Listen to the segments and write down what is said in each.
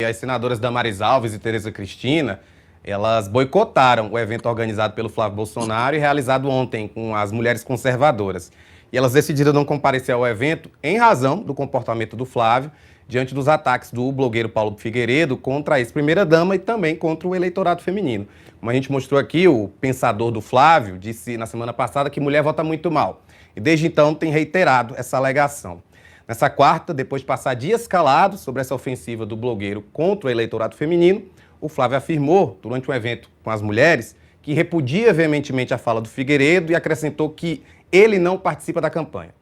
As senadoras Damares Alves e Tereza Cristina, elas boicotaram o evento organizado pelo Flávio Bolsonaro e realizado ontem com as mulheres conservadoras. E elas decidiram não comparecer ao evento em razão do comportamento do Flávio diante dos ataques do blogueiro Paulo Figueiredo contra a ex-primeira-dama e também contra o eleitorado feminino. Como a gente mostrou aqui, o pensador do Flávio disse na semana passada que mulher vota muito mal. E desde então tem reiterado essa alegação. Nessa quarta, depois de passar dias calado sobre essa ofensiva do blogueiro contra o eleitorado feminino, o Flávio afirmou, durante um evento com as mulheres, que repudia veementemente a fala do Figueiredo e acrescentou que ele não participa da campanha.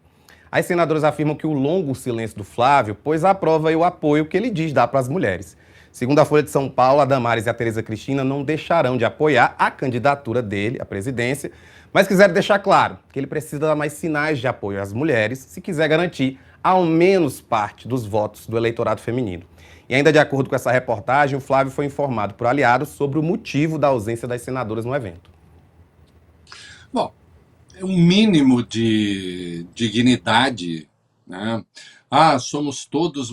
As senadoras afirmam que o longo silêncio do Flávio pôs à prova o apoio que ele diz dar para as mulheres. Segundo a Folha de São Paulo, a Damares e a Tereza Cristina não deixarão de apoiar a candidatura dele à presidência, mas quiseram deixar claro que ele precisa dar mais sinais de apoio às mulheres se quiser garantir ao menos parte dos votos do eleitorado feminino. E ainda de acordo com essa reportagem, o Flávio foi informado por aliados sobre o motivo da ausência das senadoras no evento. Bom, é um mínimo de dignidade, né? Somos todas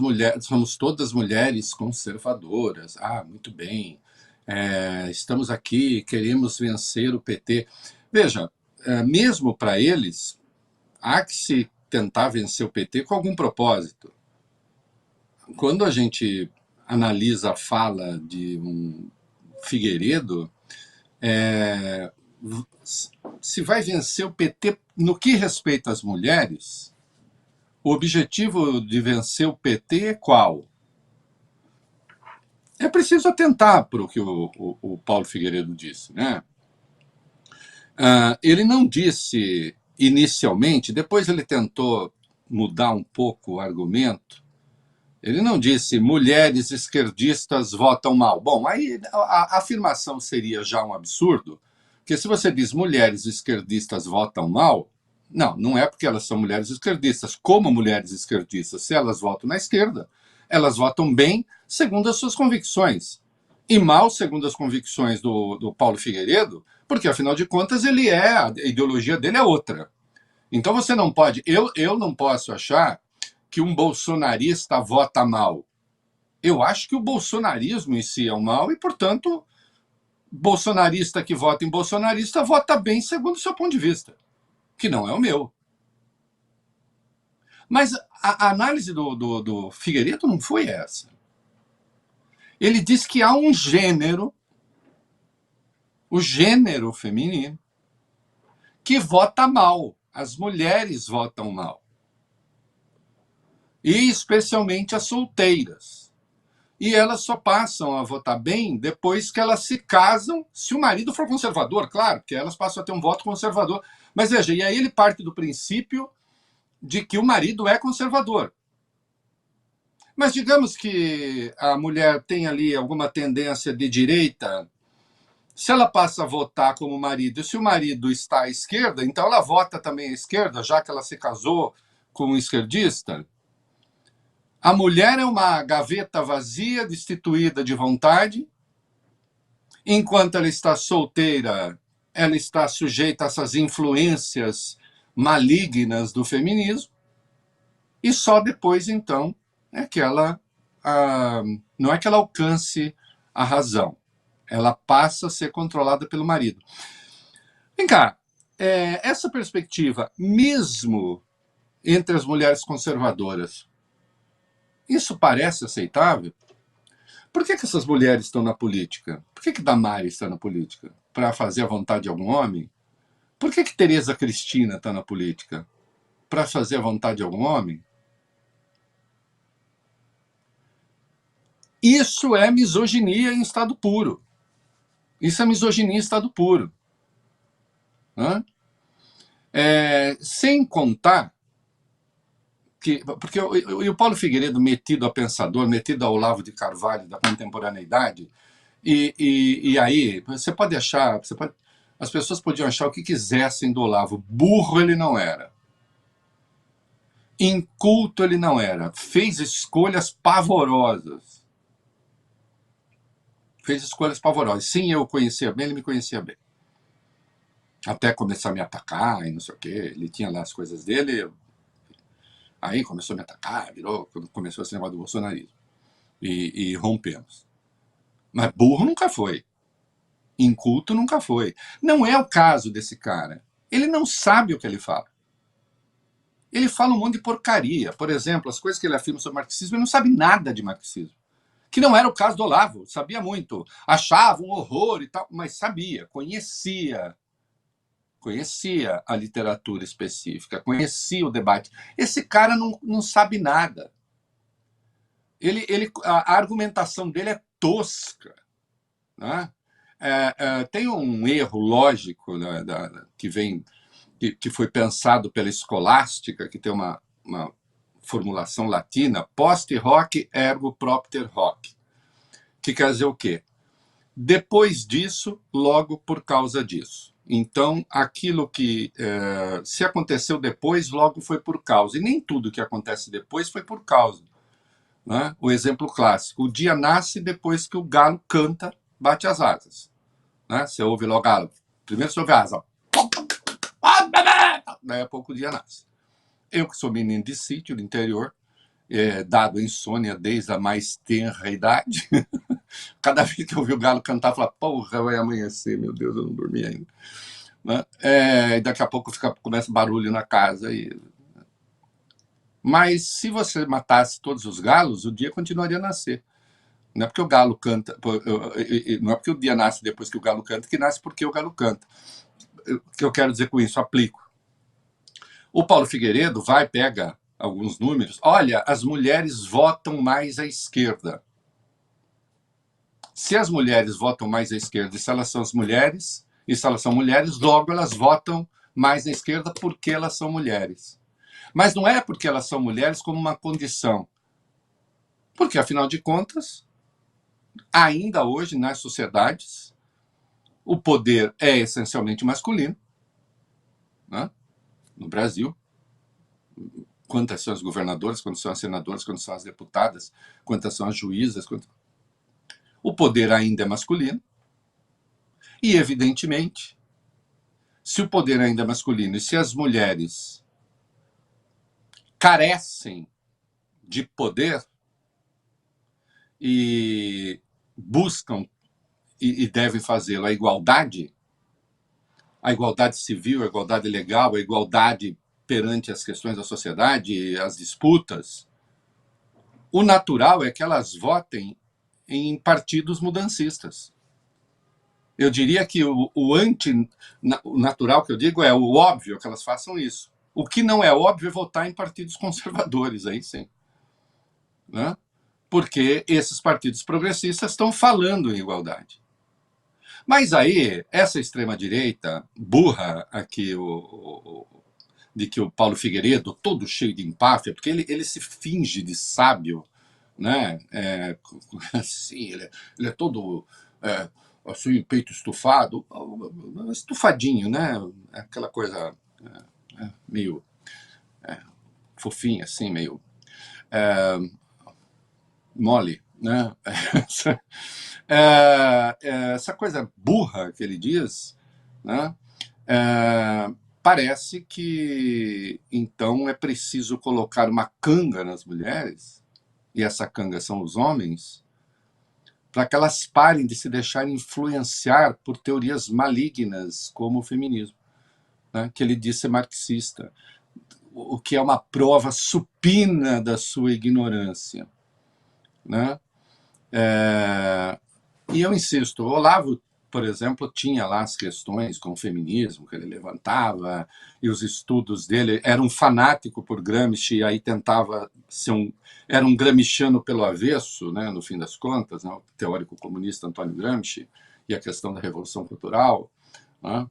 mulheres conservadoras. Muito bem. Estamos aqui, queremos vencer o PT. Veja, mesmo para eles, há que se tentar vencer o PT com algum propósito. Quando a gente analisa a fala de um Figueiredo, se vai vencer o PT no que respeita às mulheres, o objetivo de vencer o PT é qual? É preciso atentar para o que o Paulo Figueiredo disse, né? Ele não disse inicialmente, depois ele tentou mudar um pouco o argumento. Ele não disse mulheres esquerdistas votam mal. Bom, aí a afirmação seria já um absurdo, porque se você diz mulheres esquerdistas votam mal, não é porque elas são mulheres esquerdistas. Como mulheres esquerdistas, se elas votam na esquerda, elas votam bem segundo as suas convicções. E mal segundo as convicções do Paulo Figueiredo, porque, afinal de contas, a ideologia dele é outra. Então você não pode... Eu não posso achar que um bolsonarista vota mal. Eu acho que o bolsonarismo em si é um mal e, portanto, bolsonarista que vota em bolsonarista vota bem segundo o seu ponto de vista, que não é o meu. Mas a análise do Figueiredo não foi essa. Ele diz que há um gênero, o gênero feminino, que vota mal. As mulheres votam mal. E especialmente as solteiras. E elas só passam a votar bem depois que elas se casam, se o marido for conservador, claro, porque elas passam a ter um voto conservador. Mas veja, e aí ele parte do princípio de que o marido é conservador. Mas digamos que a mulher tem ali alguma tendência de direita, se ela passa a votar como marido, e se o marido está à esquerda, então ela vota também à esquerda, já que ela se casou com um esquerdista. A mulher é uma gaveta vazia, destituída de vontade. Enquanto ela está solteira, ela está sujeita a essas influências malignas do feminismo. E só depois, então, é que ela... não é que ela alcance a razão. Ela passa a ser controlada pelo marido. Vem cá, essa perspectiva, mesmo entre as mulheres conservadoras, isso parece aceitável? Por que essas mulheres estão na política? Por que Damares está na política? Para fazer a vontade de algum homem? Por que Tereza Cristina está na política? Para fazer a vontade de algum homem? Isso é misoginia em estado puro. Isso é misoginia em estado puro. Sem contar porque o Paulo Figueiredo, metido a pensador, metido ao Olavo de Carvalho da contemporaneidade, e aí você pode achar, as pessoas podiam achar o que quisessem do Olavo. Burro ele não era. Inculto ele não era. Fez escolhas pavorosas. Sim, eu o conhecia bem, ele me conhecia bem. Até começar a me atacar e não sei o quê. Ele tinha lá as coisas dele. Aí começou a me atacar, começou esse negócio do bolsonarismo. e rompemos. Mas burro nunca foi. Inculto nunca foi. Não é o caso desse cara. Ele não sabe o que ele fala. Ele fala um monte de porcaria. Por exemplo, as coisas que ele afirma sobre marxismo, ele não sabe nada de marxismo. Que não era o caso do Olavo, sabia muito. Achava um horror e tal, mas sabia, conhecia a literatura específica, conhecia o debate. Esse cara não sabe nada. A argumentação dele é tosca. Né? Tem um erro lógico, né, que foi pensado pela escolástica, que tem uma formulação latina, post hoc ergo propter hoc, que quer dizer o quê? Depois disso, logo por causa disso. Então, aquilo que se aconteceu depois, logo foi por causa. E nem tudo que acontece depois foi por causa. Né? O exemplo clássico, o dia nasce depois que o galo canta, bate as asas. Né? Você ouve logo o galo. Primeiro você ouve a asa. Daí a pouco o dia nasce. Eu que sou menino de sítio, do interior, dado a insônia desde a mais tenra idade, cada vez que eu ouvi o galo cantar, eu falava, porra, vai amanhecer, meu Deus, eu não dormi ainda. Né? E daqui a pouco começa barulho na casa. Mas se você matasse todos os galos, o dia continuaria a nascer. Não é porque o galo canta, não é porque o dia nasce depois que o galo canta, que nasce porque o galo canta. O que eu quero dizer com isso? Aplico. O Paulo Figueiredo pega alguns números. Olha, as mulheres votam mais à esquerda. Se as mulheres votam mais à esquerda, e se elas são mulheres, logo elas votam mais à esquerda porque elas são mulheres. Mas não é porque elas são mulheres como uma condição. Porque, afinal de contas, ainda hoje, nas sociedades, o poder é essencialmente masculino. Né? No Brasil, quantas são as governadoras, quantas são as senadoras, quantas são as deputadas, quantas são as juízas. O poder ainda é masculino. E, evidentemente, se o poder ainda é masculino e se as mulheres carecem de poder e buscam e devem fazê-lo a igualdade civil, a igualdade legal, a igualdade perante as questões da sociedade, as disputas, o natural é que elas votem em partidos mudancistas. Eu diria que o natural que eu digo é o óbvio que elas façam isso. O que não é óbvio é votar em partidos conservadores, aí sim. Né? Porque esses partidos progressistas estão falando em igualdade. Mas aí, essa extrema-direita burra aqui, de que o Paulo Figueiredo, todo cheio de empáfia, porque ele se finge de sábio, né? Assim, ele é todo assim, peito estufado, estufadinho, né? Aquela coisa meio fofinha, assim, meio mole, né? Essa coisa burra que ele diz, né? Parece que, então, é preciso colocar uma canga nas mulheres, e essa canga são os homens, para que elas parem de se deixar influenciar por teorias malignas como o feminismo, né? Que ele diz ser marxista, o que é uma prova supina da sua ignorância. Né? E eu insisto, o Olavo, por exemplo, tinha lá as questões com o feminismo que ele levantava, e os estudos dele, era um fanático por Gramsci, e aí tentava ser era um gramsciano pelo avesso, né, no fim das contas, né, o teórico comunista Antônio Gramsci, e a questão da Revolução Cultural. Né?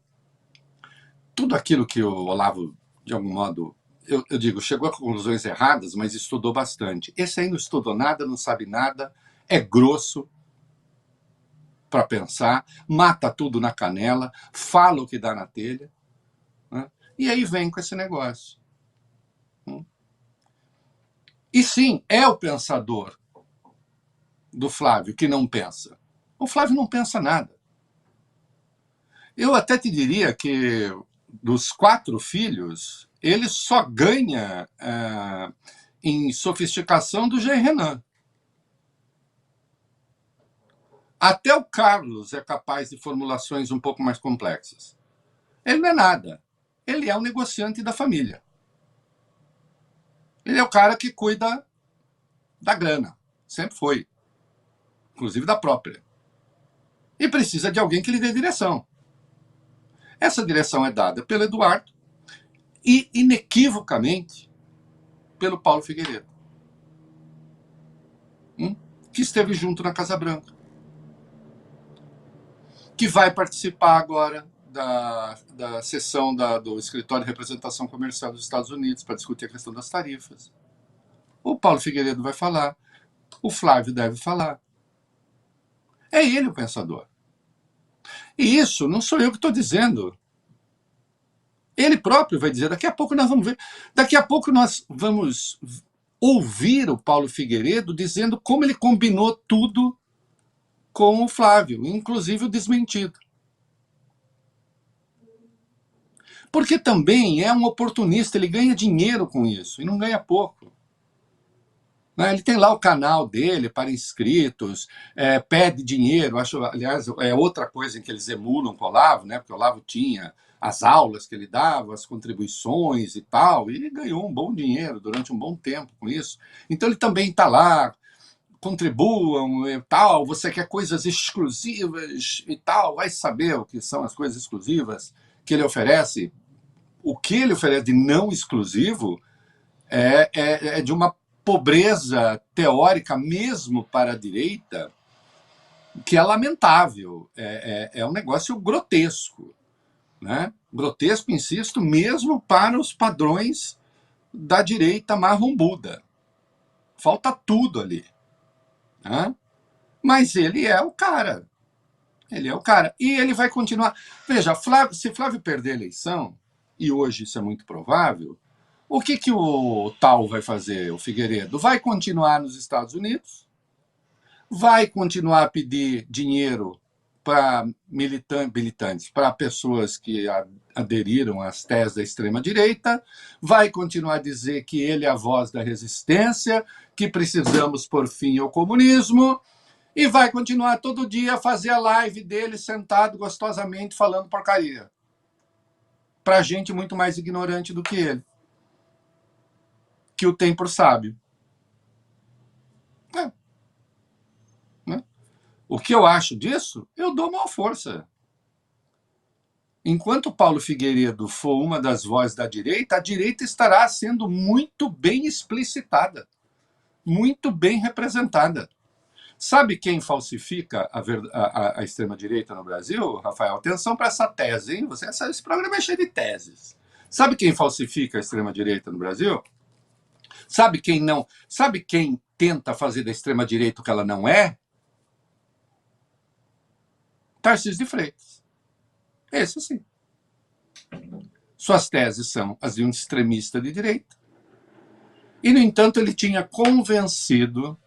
Tudo aquilo que o Olavo, de algum modo, eu digo, chegou a conclusões erradas, mas estudou bastante. Esse aí não estudou nada, não sabe nada, é grosso para pensar, mata tudo na canela, fala o que dá na telha, né? E aí vem com esse negócio. E sim, é o pensador do Flávio que não pensa. O Flávio não pensa nada. Eu até te diria que dos 4 filhos, ele só ganha em sofisticação do Jean Renan. Até o Carlos é capaz de formulações um pouco mais complexas. Ele não é nada. Ele é um negociante da família. Ele é o cara que cuida da grana. Sempre foi. Inclusive da própria. E precisa de alguém que lhe dê direção. Essa direção é dada pelo Eduardo e, inequivocamente, pelo Paulo Figueiredo, que esteve junto na Casa Branca, que vai participar agora da sessão do Escritório de Representação Comercial dos Estados Unidos para discutir a questão das tarifas. O Paulo Figueiredo vai falar, o Flávio deve falar. É ele o pensador. E isso não sou eu que estou dizendo. Ele próprio vai dizer, daqui a pouco nós vamos ver, daqui a pouco nós vamos ouvir o Paulo Figueiredo dizendo como ele combinou tudo com o Flávio, inclusive o desmentido. Porque também é um oportunista, ele ganha dinheiro com isso, e não ganha pouco. Ele tem lá o canal dele para inscritos, pede dinheiro, acho, aliás, é outra coisa em que eles emulam com o Olavo, né? Porque o Olavo tinha as aulas que ele dava, as contribuições e tal, e ele ganhou um bom dinheiro durante um bom tempo com isso. Então ele também está lá, contribuam e tal, você quer coisas exclusivas e tal, vai saber o que são as coisas exclusivas que ele oferece. O que ele oferece de não exclusivo é de uma pobreza teórica, mesmo para a direita, que é lamentável. É um negócio grotesco. Né? Grotesco, insisto, mesmo para os padrões da direita marrombuda. Falta tudo ali. Né? Mas ele é o cara. Ele é o cara. E ele vai continuar. Veja, se Flávio perder a eleição, e hoje isso é muito provável, o que o tal vai fazer, o Figueiredo? Vai continuar nos Estados Unidos, vai continuar a pedir dinheiro para militantes, para pessoas que aderiram às teses da extrema-direita, vai continuar a dizer que ele é a voz da resistência, que precisamos pôr fim ao comunismo, e vai continuar todo dia a fazer a live dele sentado gostosamente falando porcaria. Para gente muito mais ignorante do que ele, que o tem por sábio. O que eu acho disso, eu dou maior força. Enquanto Paulo Figueiredo for uma das vozes da direita, a direita estará sendo muito bem explicitada, muito bem representada. Sabe quem falsifica a extrema-direita no Brasil, Rafael? Atenção para essa tese, hein? Esse programa é cheio de teses. Sabe quem falsifica a extrema-direita no Brasil? Sabe quem não? Sabe quem tenta fazer da extrema-direita o que ela não é? Tarcísio de Freitas. Esse sim. Suas teses são as de um extremista de direita. E, no entanto, ele tinha convencido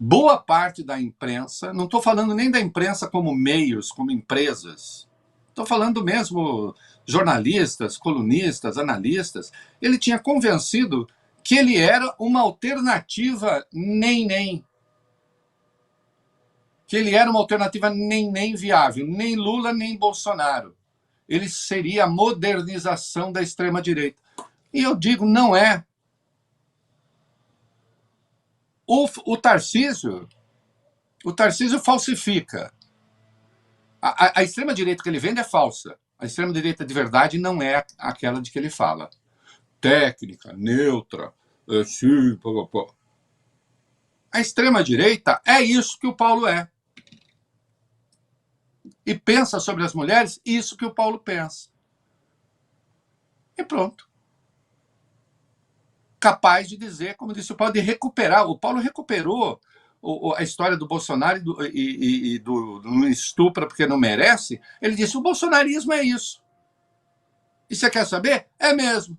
boa parte da imprensa, não estou falando nem da imprensa como meios, como empresas, estou falando mesmo jornalistas, colunistas, analistas, ele tinha convencido que ele era uma alternativa nem. Que ele era uma alternativa nem viável, nem Lula, nem Bolsonaro. Ele seria a modernização da extrema-direita. E eu digo, não é. O Tarcísio falsifica. A extrema-direita que ele vende é falsa. A extrema-direita de verdade não é aquela de que ele fala. Técnica, neutra, sim, pô. A extrema-direita é isso que o Paulo é. E pensa sobre as mulheres isso que o Paulo pensa. E pronto. Capaz de dizer, como disse o Paulo, de recuperar. O Paulo recuperou a história do Bolsonaro e do não estupra porque não merece. Ele disse, o bolsonarismo é isso. E você quer saber? É mesmo.